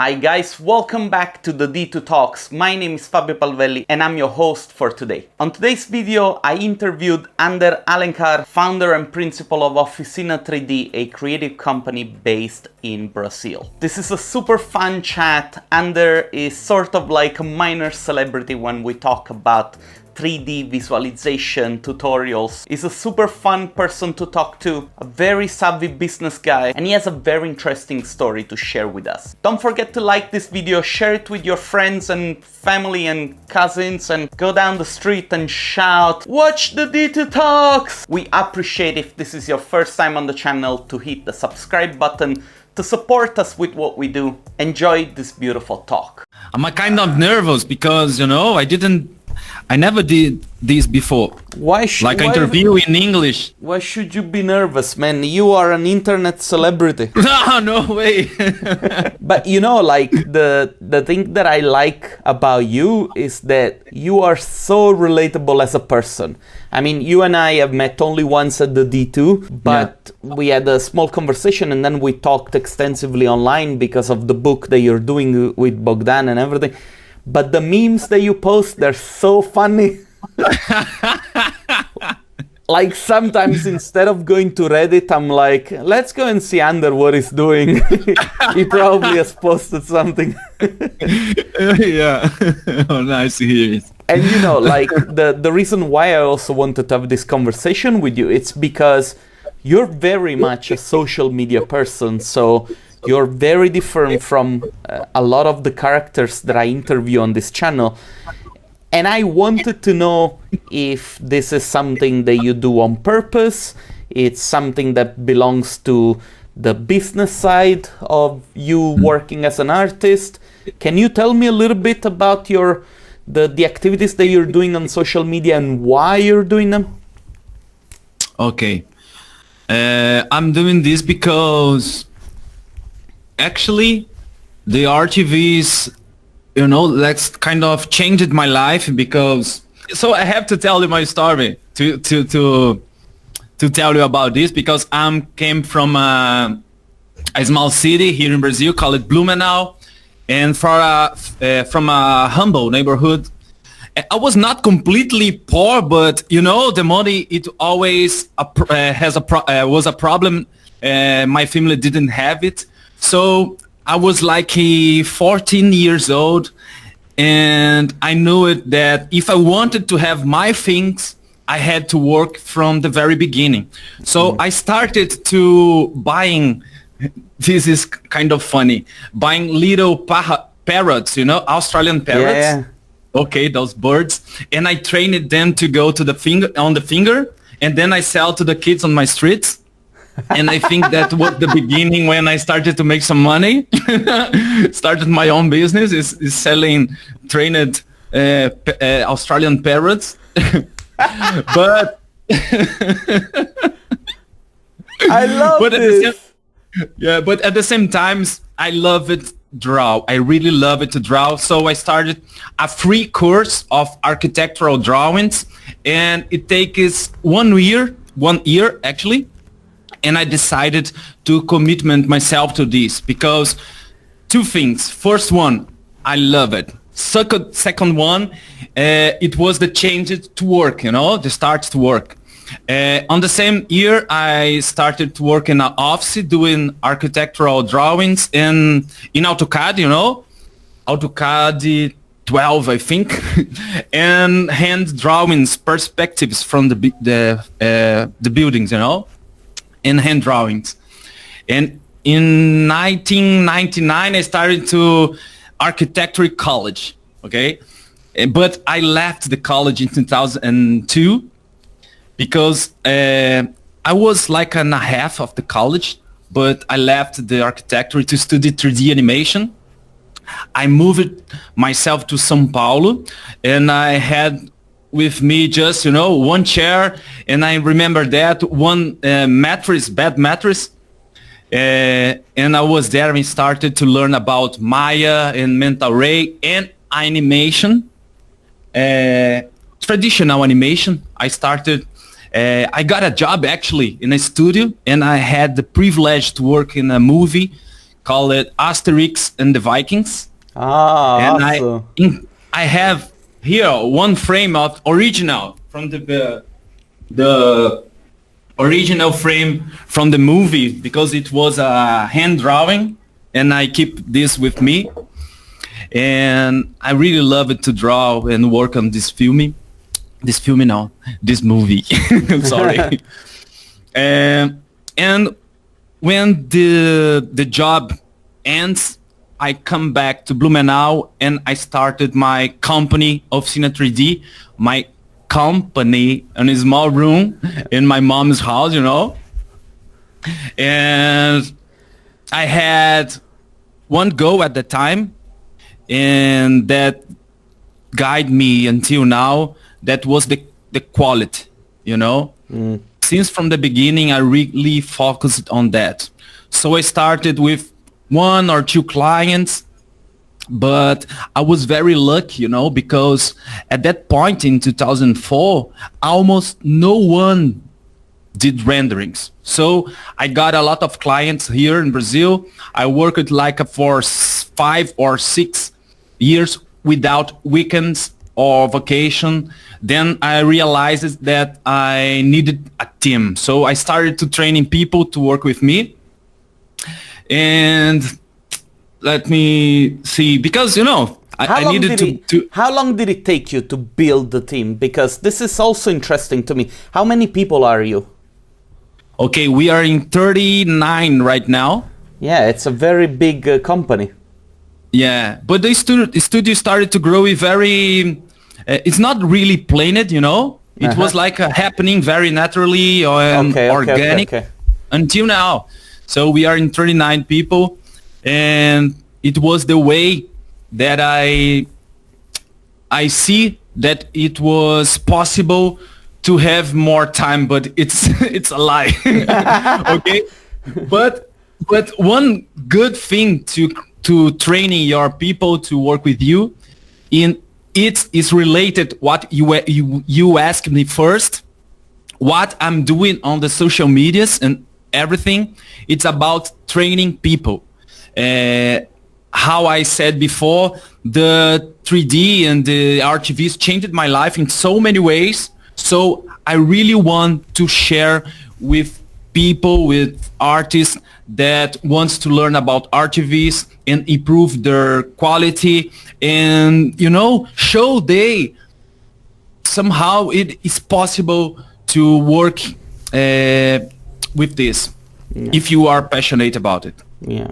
Hi guys, welcome back to the D2 Talks. My name is Fabio Palvelli and I'm your host for today. On today's video, I interviewed Ander Alencar, founder and principal of Oficina 3D, a creative company based in Brazil. This is a super fun chat. Ander is sort of like a minor celebrity when we talk about 3D visualization tutorials. He's a super fun person to talk to, a very savvy business guy, and he has a very interesting story to share with us. Don't forget to like this video, share it with your friends and family and cousins, and go down the street and shout, "Watch the D2 Talks!" We appreciate if this is your first time on the channel to hit the subscribe button to support us with what we do. Enjoy this beautiful talk. I'm kind of nervous because, I never did this before. Interview in English. Why should you be nervous, man? You are an internet celebrity. No way. But the thing that I like about you is that you are so relatable as a person. I mean, you and I have met only once at the D2, but we had a small conversation and then we talked extensively online because of the book that you're doing with Bogdan and everything. But the memes that you post, they're so funny. Like sometimes instead of going to Reddit, I'm like, let's go and see Ander what he's doing. He probably has posted something. Yeah. Oh, nice to hear it. And the reason why I also wanted to have this conversation with you, it's because you're very much a social media person. So you're very different from a lot of the characters that I interview on this channel. And I wanted to know if this is something that you do on purpose, it's something that belongs to the business side of you working as an artist. Can you tell me a little bit about the activities that you're doing on social media and why you're doing them? Okay. I'm doing this because actually the RTVs, that's kind of changed my life because, so I have to tell you my story to tell you about this because I came from a small city here in Brazil called Blumenau, and from a humble neighborhood. I was not completely poor, but the money, it always was a problem. My family didn't have it. So I was like 14 years old, and I knew it that if I wanted to have my things, I had to work from the very beginning. So I started to buying, this is kind of funny, buying little parrots, Australian parrots. Yeah. Okay, those birds. And I trained them to go to the finger, and then I sell to the kids on my streets. And I think that was the beginning when I started to make some money. Started my own business, is selling trained Australian parrots. But I love this. But at the same time, I love it draw. I really love it to draw. So I started a free course of architectural drawings, and it takes 1 year actually. And I decided to commitment myself to this because two things. First one, I love it. Second one, it was the change to work, the start to work. On the same year, I started to work in an office doing architectural drawings in AutoCAD, AutoCAD 12, I think, and hand drawings, perspectives from the buildings, in hand drawings. And in 1999, I started to architecture college, okay? But I left the college in 2002 because I was like and a half of the college, but I left the architecture to study 3D animation. I moved myself to São Paulo, and I had with me just, one chair, and I remember that one bed mattress, and I was there and started to learn about Maya and mental ray and animation, traditional animation. I got a job actually in a studio, and I had the privilege to work in a movie called it Asterix and the Vikings. Ah, And awesome. I have here one frame of original from the original frame from the movie, because it was a hand drawing, and I keep this with me. And I really love it to draw and work on this movie. Sorry. And when the job ends, I come back to Blumenau and I started my company, Oficina 3D, my company in a small room in my mom's house, you know. And I had one goal at the time, and that guide me until now. That was the quality, you know. Since from the beginning, I really focused on that. So I started with 1 or 2 clients, but I was very lucky, you know, because at that point in 2004, almost no one did renderings. So I got a lot of clients here in Brazil. I worked like for 5 or 6 years without weekends or vacation. Then I realized that I needed a team. So I started to training people to work with me. And let me see, because, you know, I needed to... How long did it take you to build the team? Because this is also interesting to me. How many people are you? Okay, we are in 39 right now. Yeah, it's a very big company. Yeah, but the studio started to grow very... it's not really planned, you know? It was like happening very naturally and organic until now. So we are in 39 people, and it was the way that I see that it was possible to have more time, but it's a lie. Okay, but one good thing to training your people to work with you, it is related what you asked me first, what I'm doing on the social medias and everything. It's about training people. How I said before, the 3D and the RTVs changed my life in so many ways. So I really want to share with people, with artists that wants to learn about RTVs and improve their quality, and, you know, show they somehow it is possible to work with this if you are passionate about it. Yeah.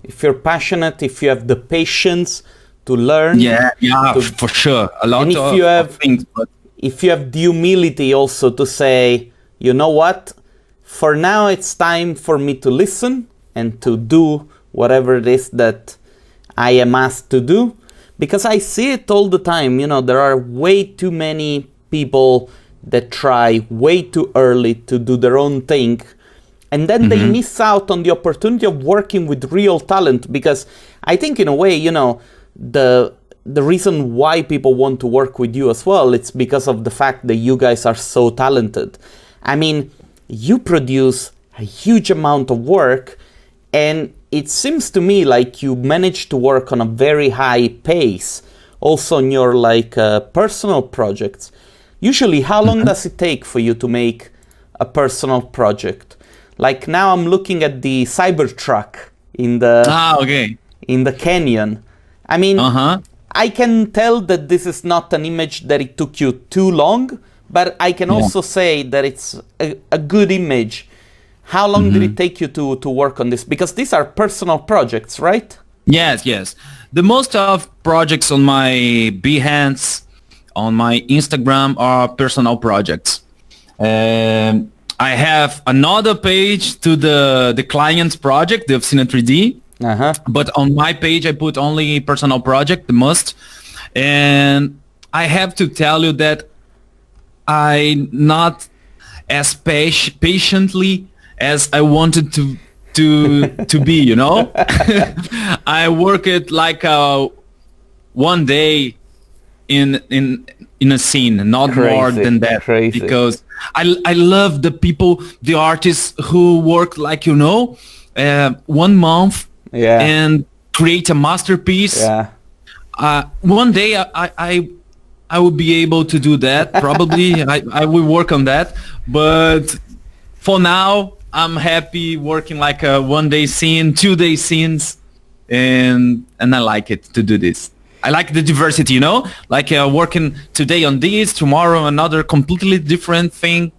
If you're passionate, if you have the patience to learn. Yeah, for sure. A lot of things. But if you have the humility also to say, you know what, for now it's time for me to listen and to do whatever it is that I am asked to do. Because I see it all the time, you know, there are way too many people that try way too early to do their own thing. And then they miss out on the opportunity of working with real talent. Because I think in a way, you know, the reason why people want to work with you as well, it's because of the fact that you guys are so talented. I mean, you produce a huge amount of work, and it seems to me like you managed to work on a very high pace, also on your like personal projects. Usually, how long does it take for you to make a personal project? Like now I'm looking at the Cybertruck in the canyon. I mean, I can tell that this is not an image that it took you too long, but I can also say that it's a good image. How long did it take you to work on this? Because these are personal projects, right? Yes. The most of projects on my Behance, on my Instagram are personal projects. I have another page to the client's project, the Oficina 3D. But on my page, I put only personal project, the most. And I have to tell you that I not as patiently as I wanted to be, you know. I work it like one day in a scene, not more than that. Because I love the people, the artists who work like, you know, 1 month Yeah. and create a masterpiece. Yeah. One day I will be able to do that. Probably I will work on that. But for now, I'm happy working like a 1-day scene, 2-day scenes, and I like it to do this. I like the diversity, like working today on this, tomorrow another completely different thing.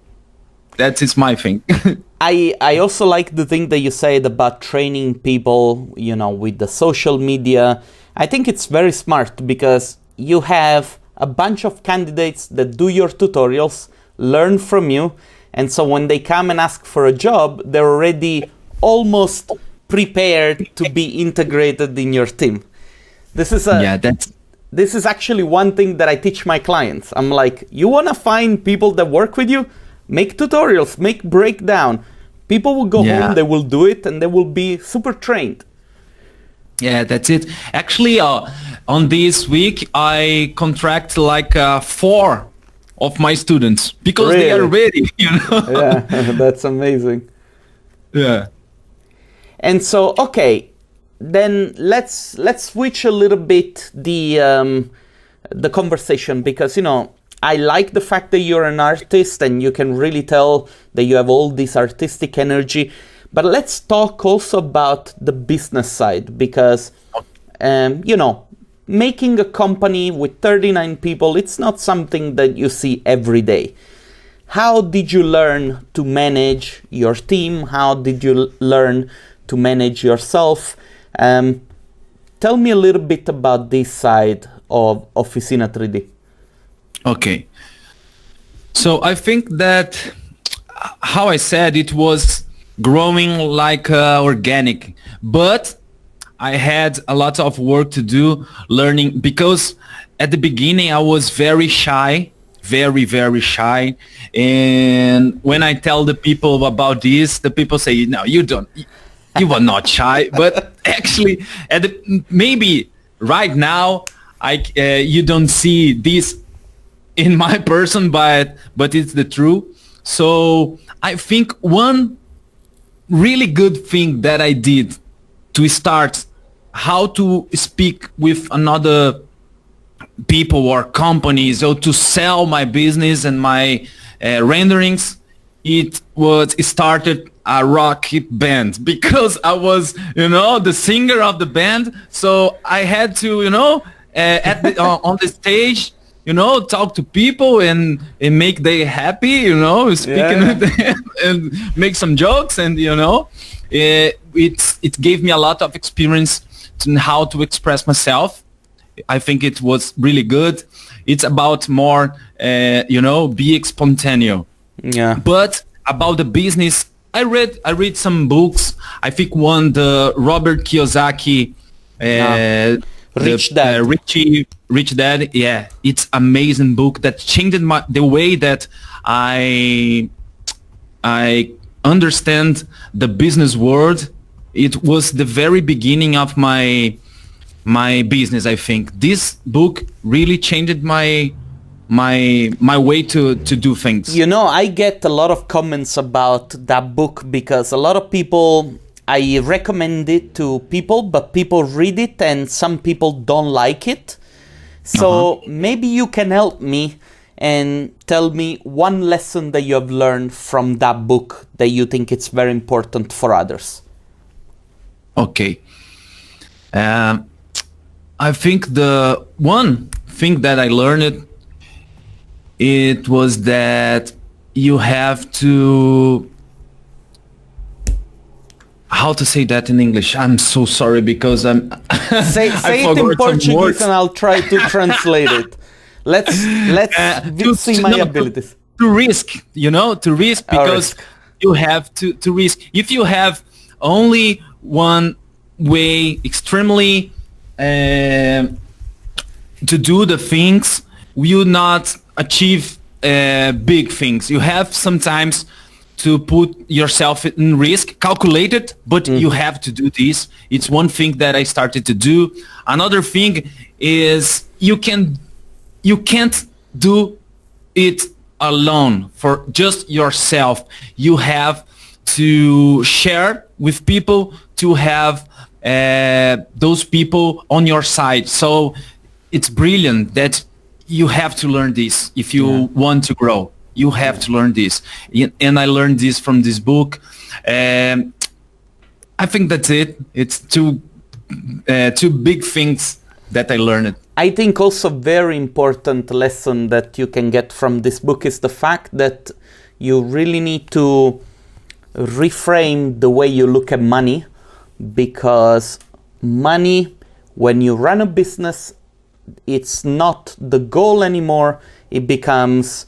That is my thing. I also like the thing that you said about training people, with the social media. I think it's very smart because you have a bunch of candidates that do your tutorials, learn from you, and so when they come and ask for a job, they're already almost prepared to be integrated in your team. This is actually one thing that I teach my clients. I'm like, you want to find people that work with you? Make tutorials, make breakdown. People will go home, they will do it, and they will be super trained. Yeah, that's it. Actually, on this week, I contract like 4 of my students because they are ready, Yeah, that's amazing. Yeah. And so, okay, then let's switch a little bit the conversation because, I like the fact that you're an artist and you can really tell that you have all this artistic energy. But let's talk also about the business side because, making a company with 39 people, it's not something that you see every day. How did you learn to manage your team? How did you learn to manage yourself? Tell me a little bit about this side of Oficina 3D. Okay. So I think that, how I said, it was growing like organic, but I had a lot of work to do learning because at the beginning I was very shy, very, very shy. And when I tell the people about this, the people say, no, you are not shy. But actually, maybe right now, you don't see this in my person, but it's the truth. So I think one really good thing that I did to start how to speak with another people or companies or to sell my business and my renderings, it started a rock band because I was, the singer of the band. So I had to, on the stage, talk to people and make them happy, speaking with them and make some jokes. And, it gave me a lot of experience in how to express myself. I think it was really good. It's about more, being spontaneous. Yeah. But about the business, I read some books. I think one, the Robert Kiyosaki, Rich Dad. Rich Dad. Yeah, it's amazing book that changed the way that I understand the business world. It was the very beginning of my business. I think this book really changed my way to do things. I get a lot of comments about that book because a lot of people, I recommend it to people, but people read it and some people don't like it. So maybe you can help me and tell me one lesson that you have learned from that book that you think it's very important for others. Okay. I think the one thing that I learned, it was that you have to... How to say that in English? I'm so sorry because I'm... Say it in Portuguese and I'll try to translate it. Let's see my abilities. To risk, because you have to risk. If you have only one way extremely to do the things, you not achieve big things. You have sometimes to put yourself in risk, calculated, but you have to do this. It's one thing that I started to do. Another thing is you can't do it alone for just yourself. You have to share with people to have those people on your side. So it's brilliant that you have to learn this if you want to grow. You have to learn this. And I learned this from this book. I think that's it. It's two big things that I learned. I think also very important lesson that you can get from this book is the fact that you really need to reframe the way you look at money, because money, when you run a business, it's not the goal anymore. It becomes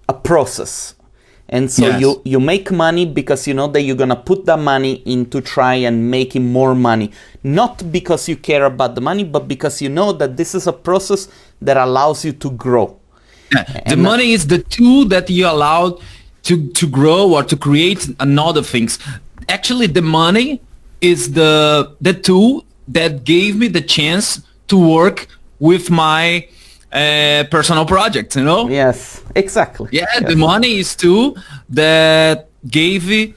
a process. And so you make money because you know that you're going to put that money in to try and making more money. Not because you care about the money, but because you know that this is a process that allows you to grow. Yeah. The money is the tool that you allow to grow or to create another things. Actually, the money is the tool that gave me the chance to work with my personal projects, you know? Yes, exactly. Yeah, yes. The money is tool that gave me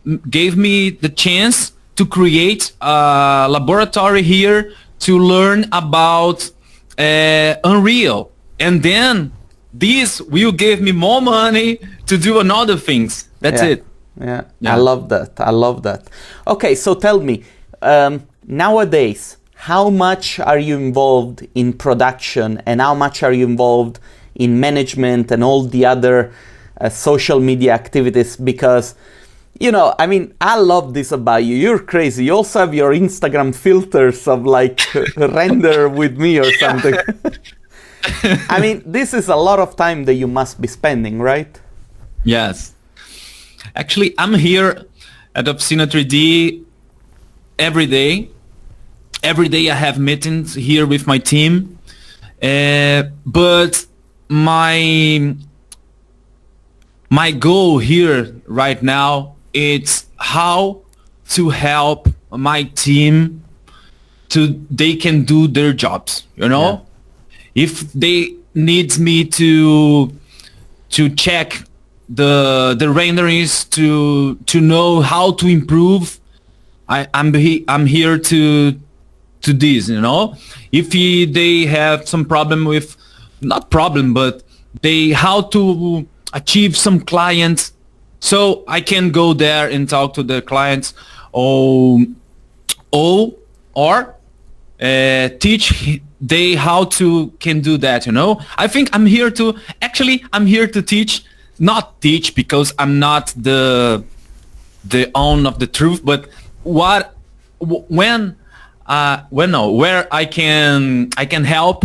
the chance to create a laboratory here to learn about Unreal. And then this will give me more money to do another things. That's it. Yeah, I love that. Okay, so tell me, nowadays, how much are you involved in production and how much are you involved in management and all the other social media activities? Because, you know, I mean, I love this about you. You're crazy. You also have your Instagram filters of like render with me or something. I mean, this is a lot of time that you must be spending, right? Yes. Actually, I'm here at Oficina 3D every day. Every day I have meetings here with my team. But my goal here right now is how to help my team they can do their jobs, you know? Yeah. If they need me to check the renderings to know how to improve, I'm here to this, you know. If they have some problem with, not problem, but how to achieve some clients, so I can go there and talk to the clients, or teach they how to can do that, you know. I think I'm here to teach, not teach because I'm not the own of the truth, but where I can help,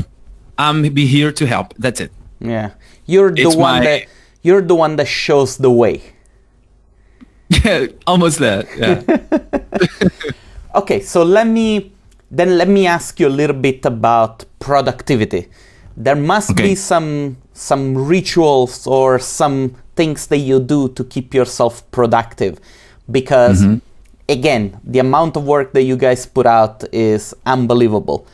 I'm be here to help. That's it. Yeah, you're the one that shows the way. Yeah, almost that. Yeah. Okay, so let me ask you a little bit about productivity. There must be some rituals or some things that you do to keep yourself productive, because again, the amount of work that you guys put out is unbelievable.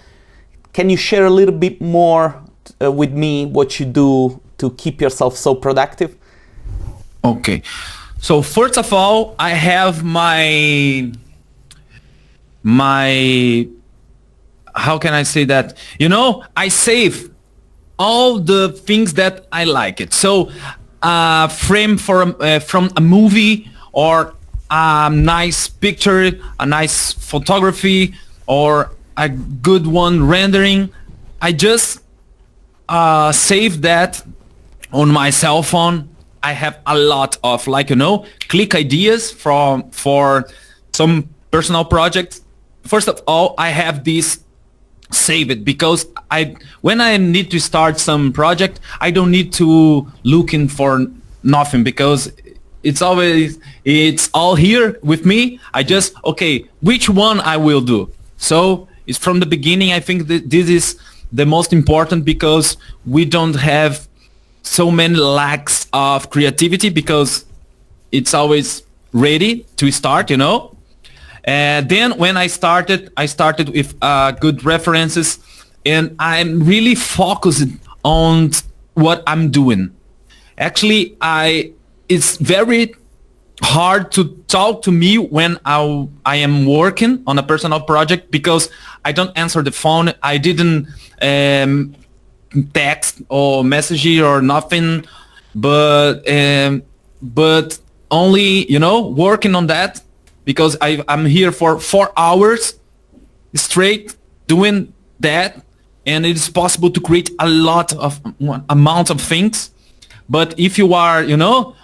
Can you share a little bit more with me what you do to keep yourself so productive? Okay. So first of all, I have my how can I say that? You know, I save all the things that I like it. So frame from a movie, or a nice picture, a nice photography, or a good one rendering, I just save that on my cell phone. I have a lot of, like, you know, click ideas for some personal projects. First of all, I have this save it, because when I need to start some project, I don't need to looking for nothing, because it's all here with me. I just, okay, which one I will do. So it's from the beginning. I think that this is the most important, because we don't have so many lacks of creativity, because it's always ready to start, you know. And then when I started with good references, and I'm really focused on what I'm doing. Actually, it's very hard to talk to me when I am working on a personal project because I don't answer the phone. I didn't text or message or nothing, but only working on that because I'm here for 4 hours straight doing that, and it is possible to create a lot of amount of things. But if you are, let's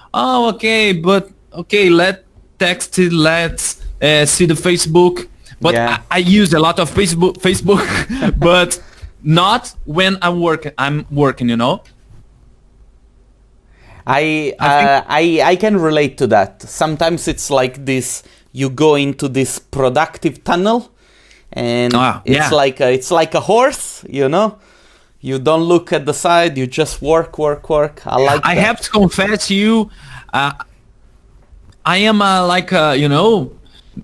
text it, let's see the Facebook. But Yeah. I use a lot of Facebook, but not when I'm working. I can relate to that. Sometimes it's like this: you go into this productive tunnel, and it's like a horse. You don't look at the side. You just work. I have to confess to you, I am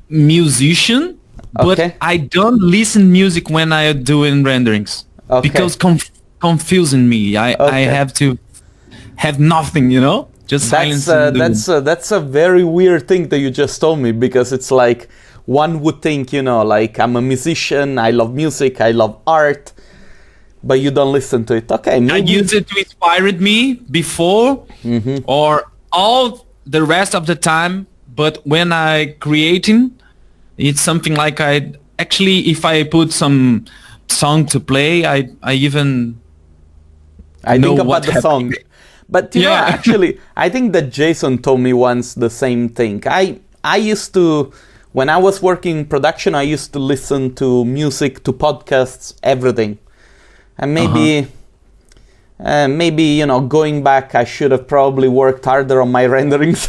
musician, but Okay. I don't listen music when I am doing renderings because confusing me. I have to have nothing, just silence. That's a very weird thing that you just told me, because it's like one would think, like I'm a musician, I love music, I love art, but you don't listen to it. Okay, maybe. I use it to inspire me before or all the rest of the time, but when I creating, it's something like if I put some song to play, I think about the song. But actually, I think that Jason told me once the same thing. I used to, when I was working in production, I used to listen to music, to podcasts, everything. And maybe going back, I should have probably worked harder on my renderings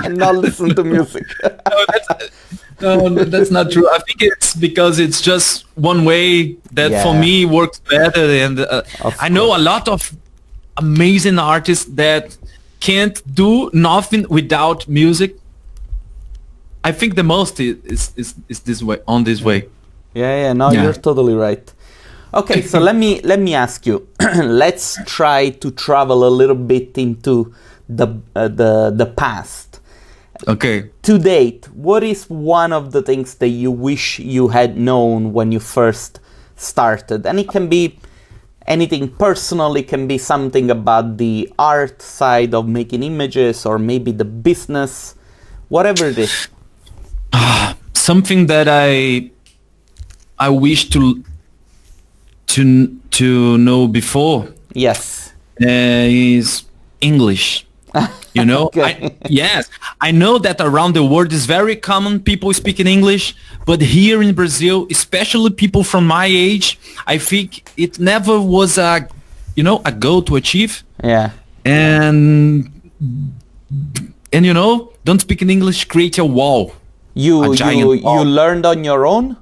and not listen to music. No, that's not true. I think it's because it's just one way that for me works better. And I know a lot of amazing artists that can't do nothing without music. I think the most is this way, on this way. You're totally right. Okay, so let me ask you. Let's try to travel a little bit into the past. Okay. To date, what is one of the things that you wish you had known when you first started? And it can be anything personal, it can be something about the art side of making images, or maybe the business, whatever it is. Something that I wish to know before. Yes. Is English. Okay. I know that around the world is very common people speaking English, but here in Brazil, especially people from my age, I think it never was a goal to achieve. Yeah. And don't speak in English, create a wall. You wall. learned on your own?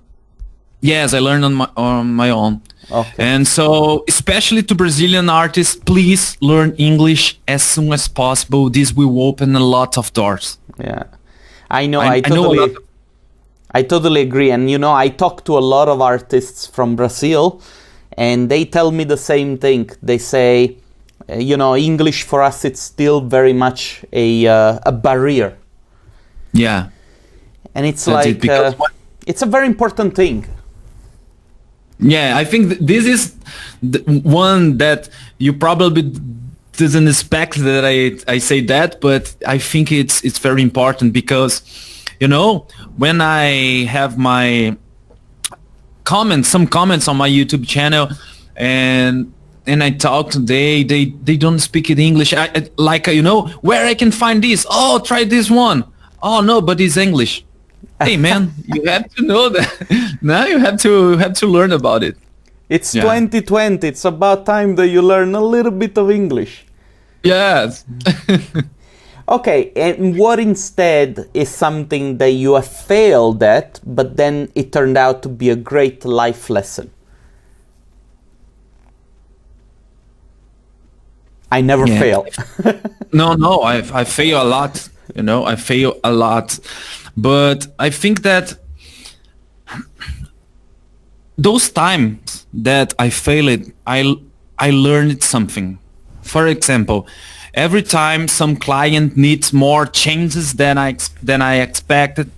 Yes, I learned on my own. Okay. And so, especially to Brazilian artists, please learn English as soon as possible. This will open a lot of doors. Yeah, I know. I totally agree. And I talk to a lot of artists from Brazil, and they tell me the same thing. They say, English for us, it's still very much a barrier. Yeah. And it's it's a very important thing. Yeah, I think this is the one that you probably doesn't expect that I say that, but I think it's very important because, when I have my some comments on my YouTube channel, and I talk today, they don't speak in English. Where I can find this? Oh, try this one. Oh no, but it's English. Hey man, you have to know that. Now you have to learn about it. It's 2020. It's about time that you learn a little bit of English. Yes. Okay, and what instead is something that you have failed at, but then it turned out to be a great life lesson? I never fail. No, I fail a lot. I fail a lot. But I think that those times that I failed, I learned something. for example, every time some client needs more changes than I expected,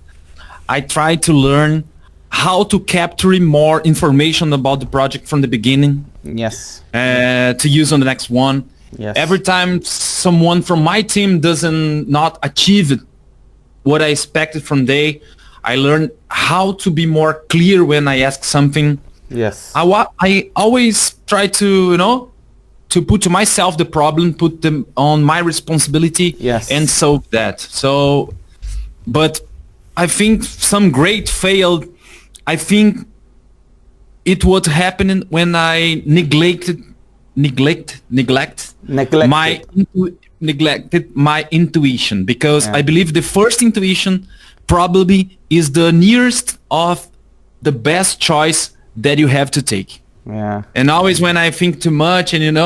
I try to learn how to capture more information about the project from the beginning. Yes. To use on the next one. Yes. Every time someone from my team doesn't not achieve what I expected from they, I learn how to be more clear when I ask something. Yes. I always try to, to put to myself the problem, put them on my responsibility, Yes. and solve that. So, but I think some great failed. I think it was happening when I neglected my intuition, because I believe the first intuition probably is the nearest of the best choice that you have to take. Yeah. And always when I think too much and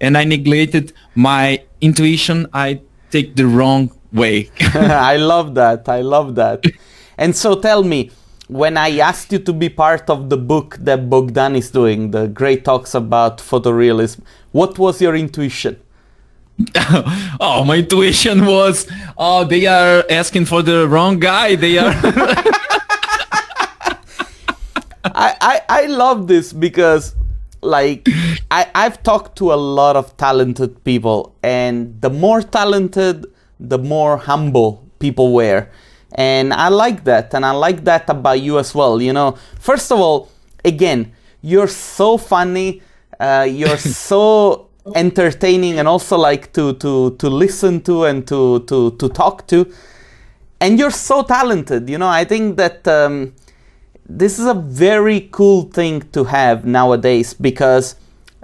and I neglected my intuition, I take the wrong way. I love that. And so tell me, when I asked you to be part of the book that Bogdan is doing, the great talks about photorealism, what was your intuition? Oh, my intuition was, they are asking for the wrong guy. They are. I love this because, like, I've talked to a lot of talented people, and the more talented, the more humble people were. And I like that, and I like that about you as well. First of all, again, you're so funny, you're so entertaining, and also like to listen to and to talk to, and you're so talented. I think that this is a very cool thing to have nowadays, because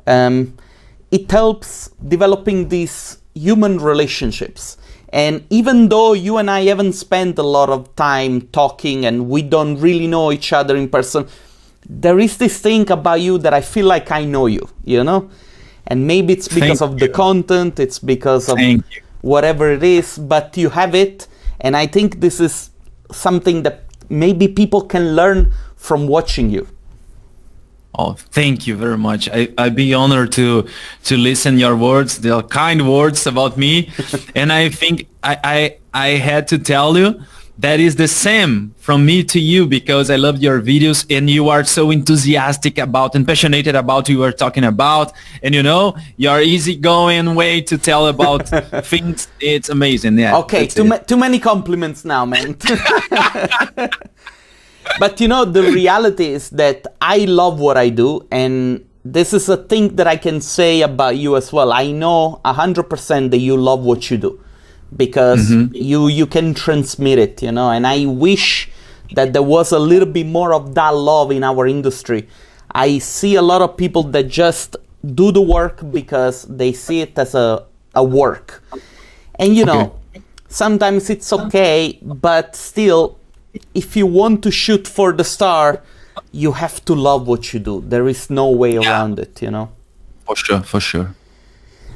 it helps developing these human relationships. And even though you and I haven't spent a lot of time talking and we don't really know each other in person, there is this thing about you that I feel like I know you, And maybe it's because of the content, it's because of whatever it is, but you have it. And I think this is something that maybe people can learn from watching you. Oh, thank you very much. I'd be honored to listen your words, the kind words about me. And I think I had to tell you that is the same from me to you, because I love your videos and you are so enthusiastic about and passionate about what you are talking about. And your easy-going way to tell about things, it's amazing. Yeah. Okay, too many compliments now, man. But the reality is that I love what I do, and this is a thing that I can say about you as well. I know 100% that you love what you do, because you can transmit it, and I wish that there was a little bit more of that love in our industry. I see a lot of people that just do the work because they see it as a work. And sometimes it's okay, but still, if you want to shoot for the star, you have to love what you do. There is no way around it, For sure.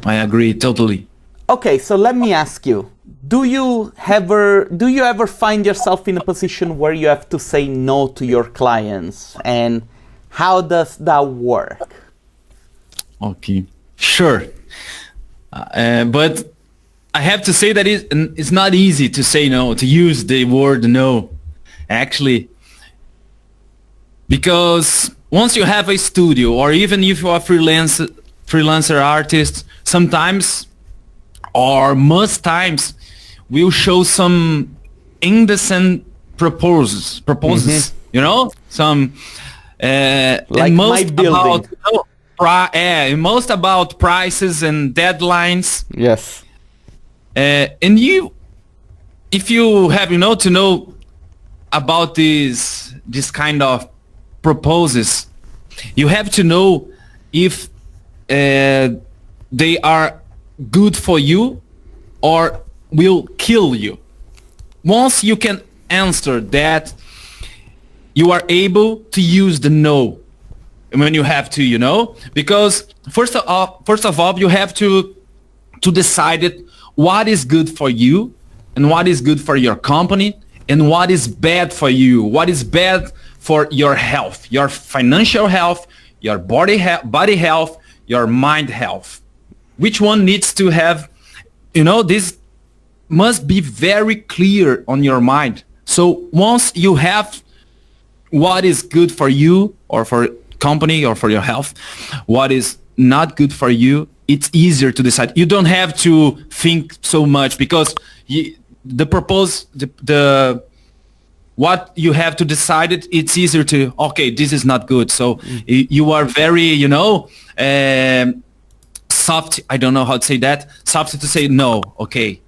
I agree totally. Okay, so let me ask you, do you ever find yourself in a position where you have to say no to your clients? And how does that work? Okay, sure. But I have to say that it's not easy to say no, to use the word no. Actually, because once you have a studio, or even if you are freelancer artist, sometimes or most times we'll show some indecent proposals, some like my building. Most about prices and deadlines. Yes. And if you have to know about this kind of proposals, you have to know if they are good for you or will kill you. Once you can answer that, you are able to use the no when you have to, because first of all, you have to decide it, what is good for you and what is good for your company, and what is bad for you, what is bad for your health, your financial health, your body health, your mind health. which one needs to have, this must be very clear on your mind. So once you have what is good for you or for company or for your health, what is not good for you, it's easier to decide. You don't have to think so much because what you have to decide it's easier to, okay, this is not good. So you are very, soft. I don't know how to say that. Soft to say no. Okay.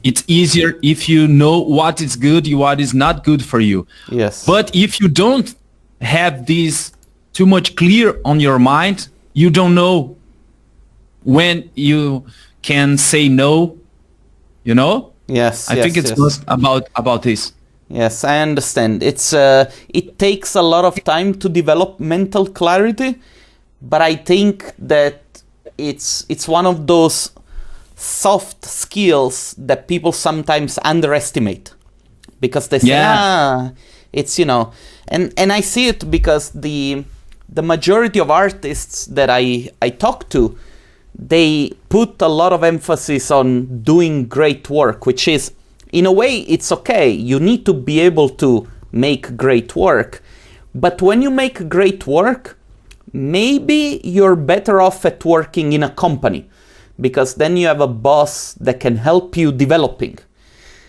It's easier if you know what is good, what is not good for you. Yes. But if you don't have this too much clear on your mind, you don't know when you can say no, Yes. I think it's most about this. Yes, I understand. It takes a lot of time to develop mental clarity, but I think that it's one of those soft skills that people sometimes underestimate because they say, it's, and I see it because the majority of artists that I talk to, they put a lot of emphasis on doing great work, which is, in a way, it's okay. You need to be able to make great work. But when you make great work, maybe you're better off at working in a company, because then you have a boss that can help you developing.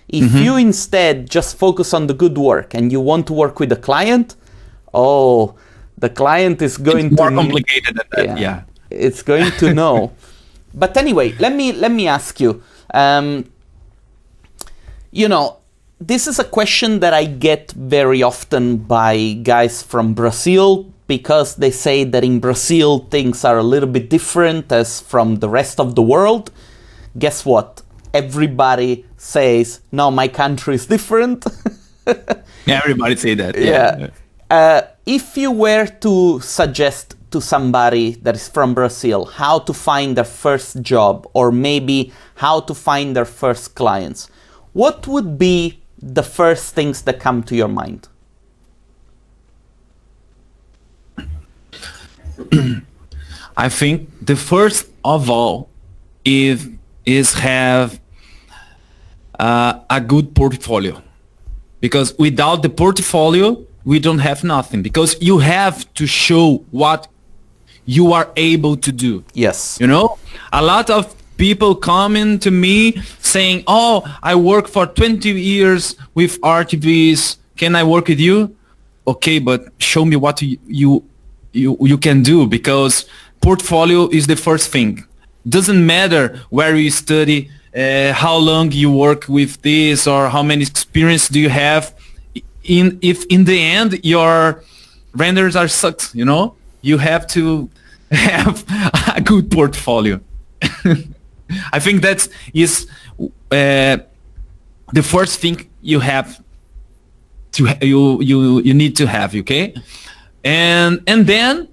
If you instead just focus on the good work and you want to work with a client, the client is going it's more complicated than that. Yeah. It's going to know. But anyway, let me ask you, this is a question that I get very often by guys from Brazil, because they say that in Brazil things are a little bit different as from the rest of the world. Guess what? Everybody says, no, my country is different. Everybody say that. Yeah. If you were to suggest to somebody that is from Brazil how to find their first job, or maybe how to find their first clients, what would be the first things that come to your mind? I think the first of all is have a good portfolio, because without the portfolio we don't have nothing, because you have to show what you are able to do. Yes. A lot of people coming to me saying, oh, I work for 20 years with RTVs. Can I work with you? Okay, but show me what you can do, because portfolio is the first thing. Doesn't matter where you study, how long you work with this, or how many experience do you have. If in the end your renders are sucks, you have to have a good portfolio. I think that is the first thing you have to you need to have, okay? And then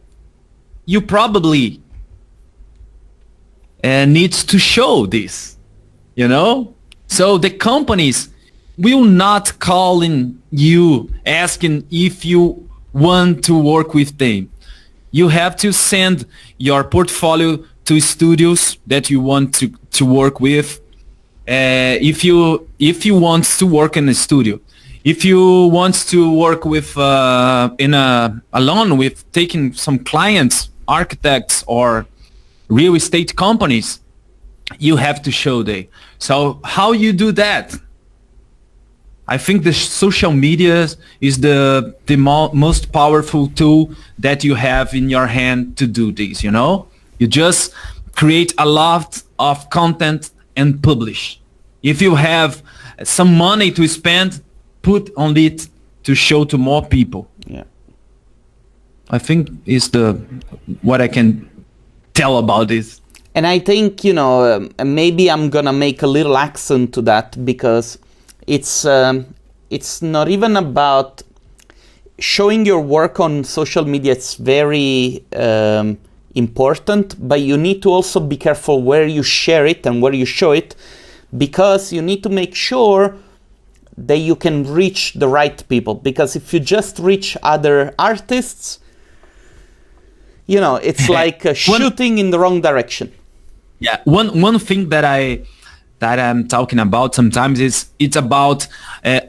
you probably needs to show this, So the companies will not call in you asking if you want to work with them. You have to send your portfolio to studios that you want to work with. If you want to work in a studio, if you want to work with alone with taking some clients, architects or real estate companies, you have to show them. So how you do that? I think the social media is the most powerful tool that you have in your hand to do this, You just create a lot of content and publish. If you have some money to spend, put on it to show to more people. Yeah. I think is what I can tell about this. And I think, maybe I'm gonna make a little accent to that, because it's not even about showing your work on social media. It's very important, but you need to also be careful where you share it and where you show it, because you need to make sure that you can reach the right people. Because if you just reach other artists, it's like shooting in the wrong direction. Yeah, one thing that I'm talking about sometimes is it's about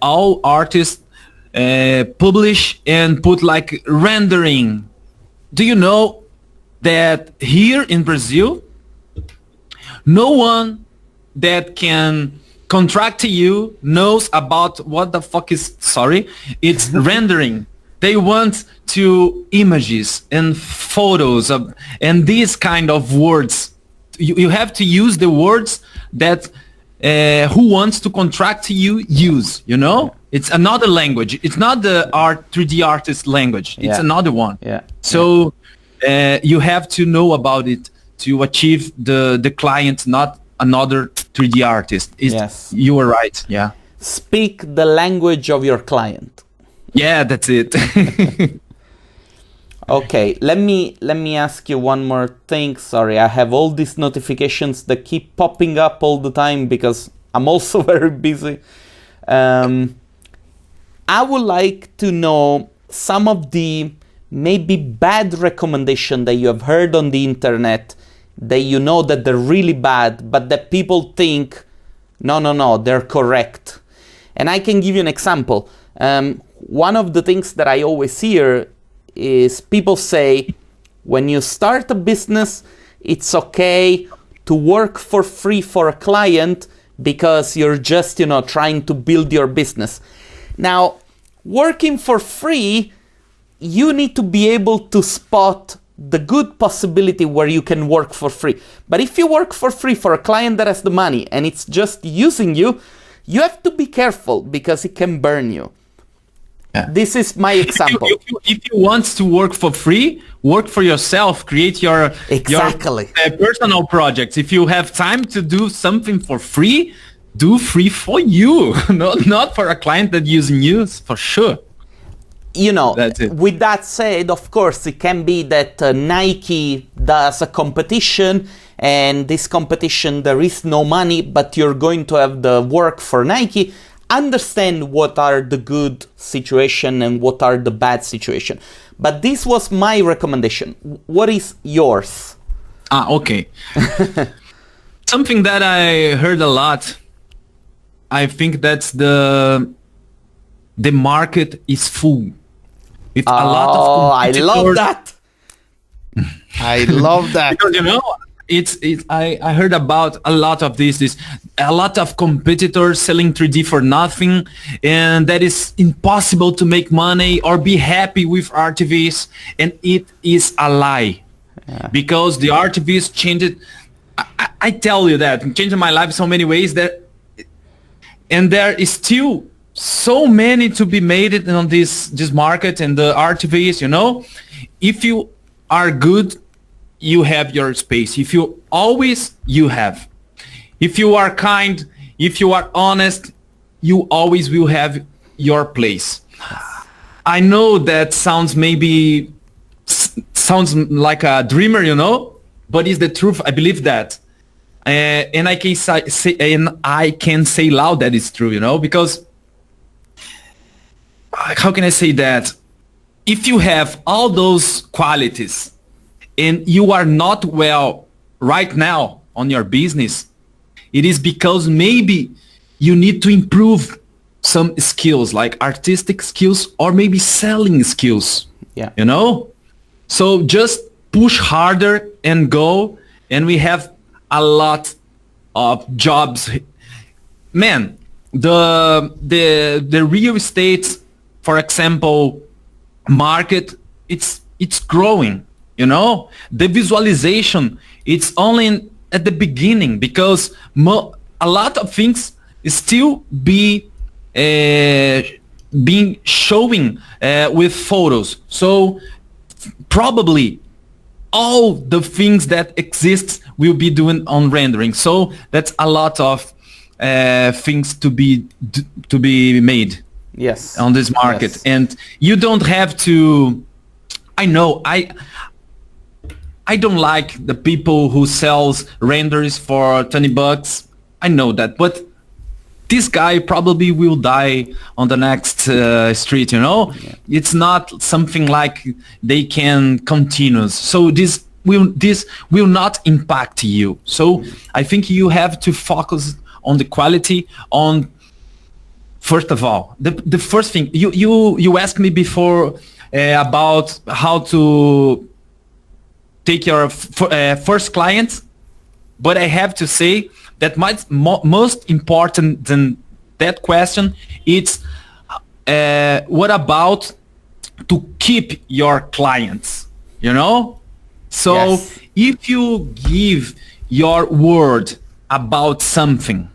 all artists publish and put like rendering. Do you know that here in Brazil, no one that can contract you knows about what the fuck is, sorry, it's rendering. They want to images and photos of, and these kind of words. You have to use the words that who wants to contract you use, you know? It's another language. It's not the 3D artist language. It's another one. Yeah. So you have to know about it to achieve the client, not another 3D artist. Yes. You are right. Yeah. Speak the language of your client. Yeah, that's it. Okay, let me ask you one more thing. Sorry, I have all these notifications that keep popping up all the time because I'm also very busy. I would like to know some of the maybe bad recommendation that you have heard on the internet that you know that they're really bad, but that people think, no, they're correct. And I can give you an example. One of the things that I always hear is people say, when you start a business, it's okay to work for free for a client because you're just, trying to build your business. Now, working for free, you need to be able to spot the good possibility where you can work for free. But if you work for free for a client that has the money and it's just using you, you have to be careful because it can burn you. Yeah. This is my example. If you want to work for free, work for yourself, create your personal projects. If you have time to do something for free, do free for you, not for a client that using you, for sure. With that said, of course, it can be that Nike does a competition and this competition, there is no money, but you're going to have the work for Nike. Understand what are the good situation and what are the bad situation. But this was my recommendation. What is yours? Okay. Something that I heard a lot, I think that's the market is full. With a lot of competitors. I love that. I love that. Because, I heard about a lot of this a lot of competitors selling 3D for nothing, and that is impossible to make money or be happy with RTVs, and it is a lie. Yeah. Because the RTVs changed, I tell you that, it changed my life so many ways and there is still so many to be made on this market and the RTVs, If you are good, you have your space. If you always, you have. If you are kind, if you are honest, you always will have your place. I know that sounds like a dreamer, but it's the truth. I believe that. And I can say loud that it's true, because how can I say that? If you have all those qualities and you are not well right now on your business, it is because maybe you need to improve some skills like artistic skills or maybe selling skills. Yeah. So just push harder and go, and we have a lot of jobs. Man, the real estate, for example, market, it's growing. The visualization, it's only at the beginning because a lot of things still being showing with photos. So probably all the things that exist will be doing on rendering. So that's a lot of things to be made. Yes. On this market. Yes. And you don't have to. I know I don't like the people who sells renders for $20. I know that, but this guy probably will die on the next street. Yeah. It's not something like they can continue. So this this will not impact you. So I think you have to focus on the quality. On first of all, the first thing you asked me before about how to take your first client, but I have to say that most important than that question, it's what about to keep your clients, you know? So Yes. if you give your word about something,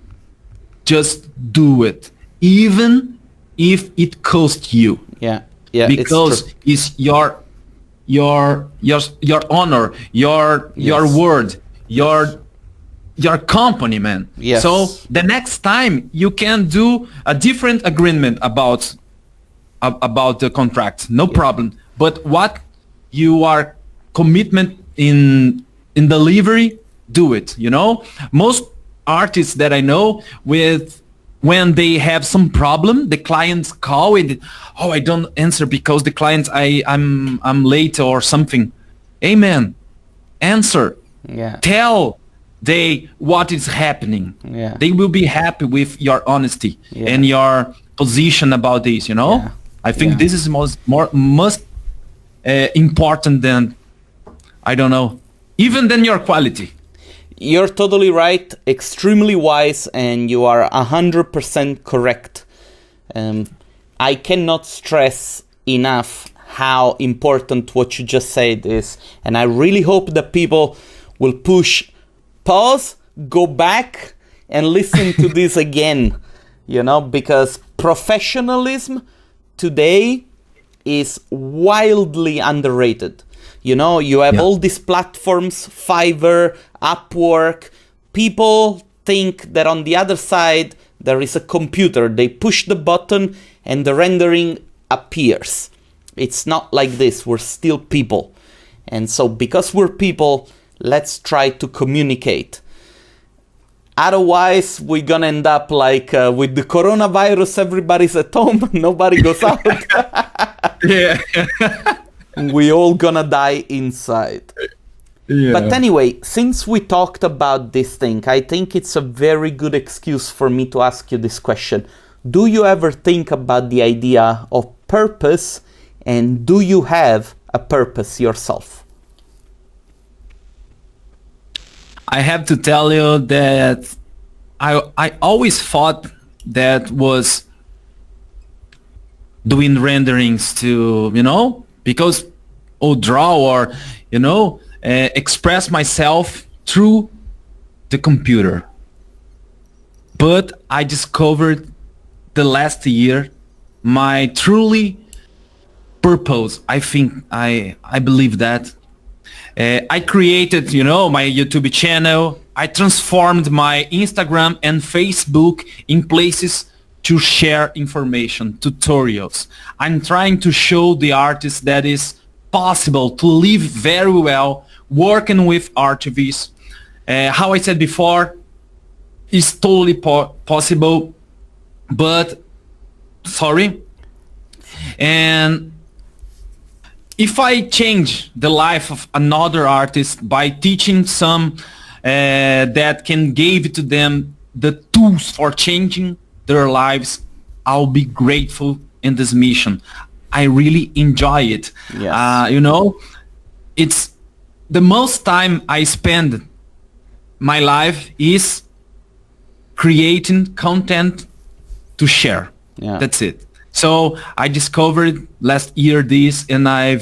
just do it, even if it costs you. Yeah, yeah, Because it's your honor, your Yes. word, your company, man. Yes. So the next time you can do a different agreement about the contract, no problem. But what you are commitment in delivery, do it. You know, most artists that I know when they have some problem, the clients call and I don't answer because the client I'm late or something. Hey man, answer. Yeah. Tell they what is happening. Yeah. They will be happy with your honesty and your position about this, you know? Yeah. I think this is most important than, I don't know, even than your quality. You're totally right, extremely wise, and you are 100% correct. I cannot stress enough how important what you just said is, and I really hope that people will push pause, go back, and listen to this again, you know, because professionalism today is wildly underrated. You know, you have all these platforms, Fiverr, Upwork. People think that on the other side there is a computer. They push the button and the rendering appears. It's not like this. We're still people. And so because we're people, let's try to communicate. Otherwise, we're gonna end up like with the coronavirus, everybody's at home, nobody goes out. Yeah. We all gonna die inside. Yeah. But anyway, since we talked about this thing, I think it's a very good excuse for me to ask you this question. Do you ever think about the idea of purpose, and do you have a purpose yourself? I have to tell you that I always thought that was doing renderings to, you know, because or draw or, you know, express myself through the computer. But I discovered the last year my truly purpose. I think I believe that. I created, you know, my YouTube channel. I transformed my Instagram and Facebook in places to share information, tutorials. I'm trying to show the artists that it's possible to live very well working with RTVs. How I said before, it's totally possible, but sorry. And if I change the life of another artist by teaching some that can give to them the tools for changing their lives, I'll be grateful in this mission. I really enjoy it. Yes. You know, it's the most time I spend my life is creating content to share. Yeah. That's it. So I discovered last year this, and I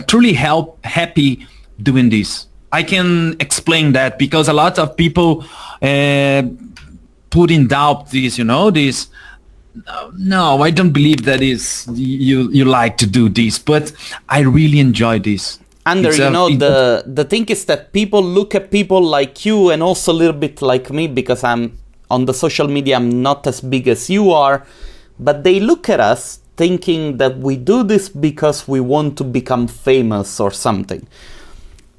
truly happy doing this. I can explain that because a lot of people put in doubt this, you know, this. No, I don't believe that is you like to do this, but I really enjoy this. Ander, you know, the thing is that people look at people like you and also a little bit like me, because I'm on the social media, I'm not as big as you are, but they look at us thinking that we do this because we want to become famous or something.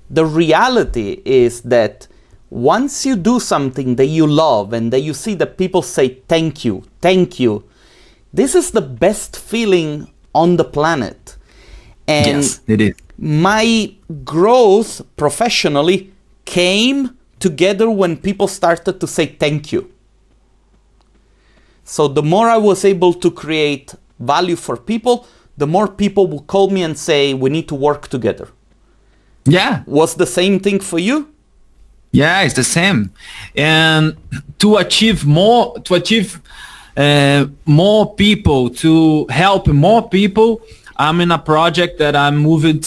The reality is that once you do something that you love and that you see that people say thank you, this is the best feeling on the planet. And yes, it is. my growth professionally came together when people started to say thank you. So the more I was able to create value for people, the more people will call me and say, we need to work together. Yeah. Was the same thing for you? Yeah, it's the same. And to achieve more people, to help more people, I'm in a project that I'm moving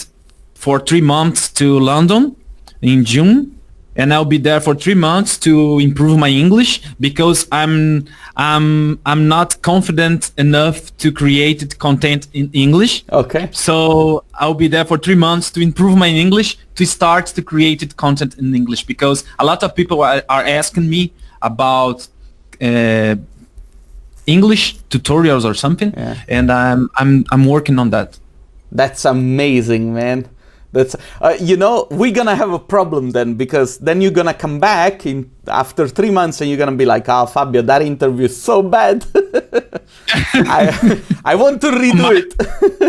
for 3 months to London in June. And I'll be there for 3 months to improve my English, because I'm not confident enough to create content in English. Okay. So I'll be there for 3 months to improve my English, to start to create content in English, because a lot of people are asking me about English tutorials or something, and I'm working on that. That's amazing, man. That's we're gonna have a problem then, because then you're gonna come back after 3 months and you're gonna be like, Fabio, that interview is so bad. I want to redo it.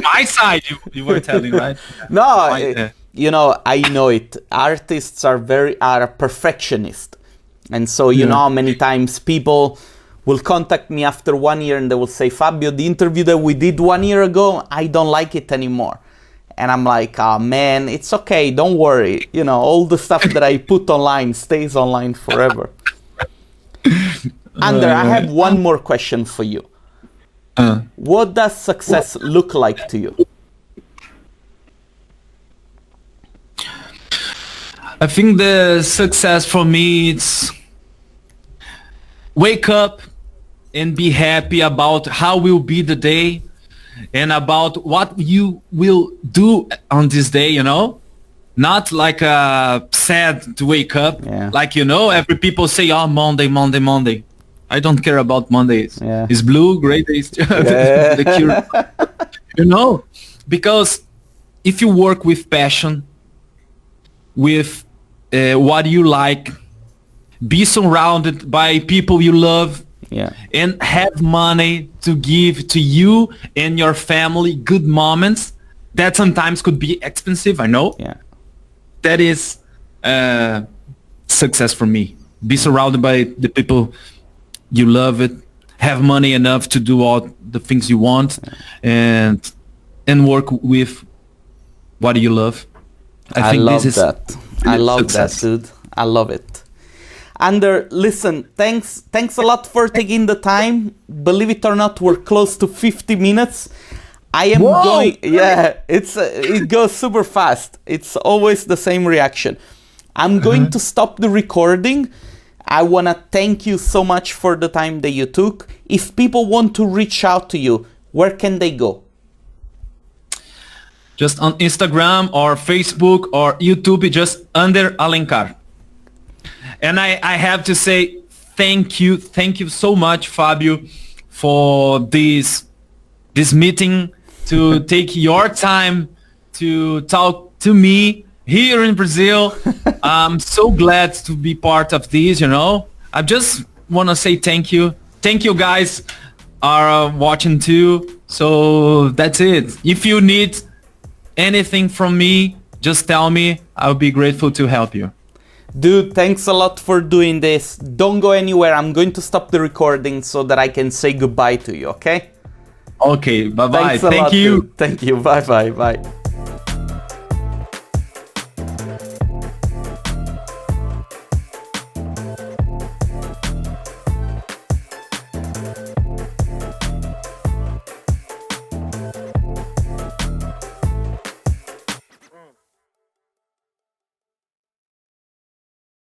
My side, you were telling, right? No, I know it. Artists are a perfectionist, and so you know how many times people will contact me after 1 year and they will say, Fabio, the interview that we did 1 year ago, I don't like it anymore. And I'm like, man, it's okay, don't worry. All the stuff that I put online stays online forever. Ander, I have one more question for you. What does success look like to you? I think the success for me, it's wake up and be happy about how will be the day, and about what you will do on this day, not like sad to wake up. Like, every people say, Monday. I don't care about Mondays. It's blue, gray days. Because if you work with passion, with what you like, be surrounded by people you love, and have money to give to you and your family good moments, that sometimes could be expensive, I know. That is success for me. Be surrounded by the people you love, have money enough to do all the things you want, and work with what you love. I think love this is that. I love success. that, dude. I love it. Ander, listen, thanks a lot for taking the time. Believe it or not, we're close to 50 minutes. I am going, it goes super fast. It's always the same reaction. I'm going to stop the recording. I want to thank you so much for the time that you took. If people want to reach out to you, where can they go? Just on Instagram or Facebook or YouTube, just Ander Alencar. And I have to say thank you so much, Fabio, for this meeting, to take your time to talk to me here in Brazil. I'm so glad to be part of this, I just want to say thank you. Thank you guys are watching too. So that's it. If you need anything from me, just tell me. I'll be grateful to help you. Dude, thanks a lot for doing this. Don't go anywhere. I'm going to stop the recording so that I can say goodbye to you, okay? Okay, bye-bye. Thanks a lot, Thank you. Dude. Thank you. Bye-bye. Bye.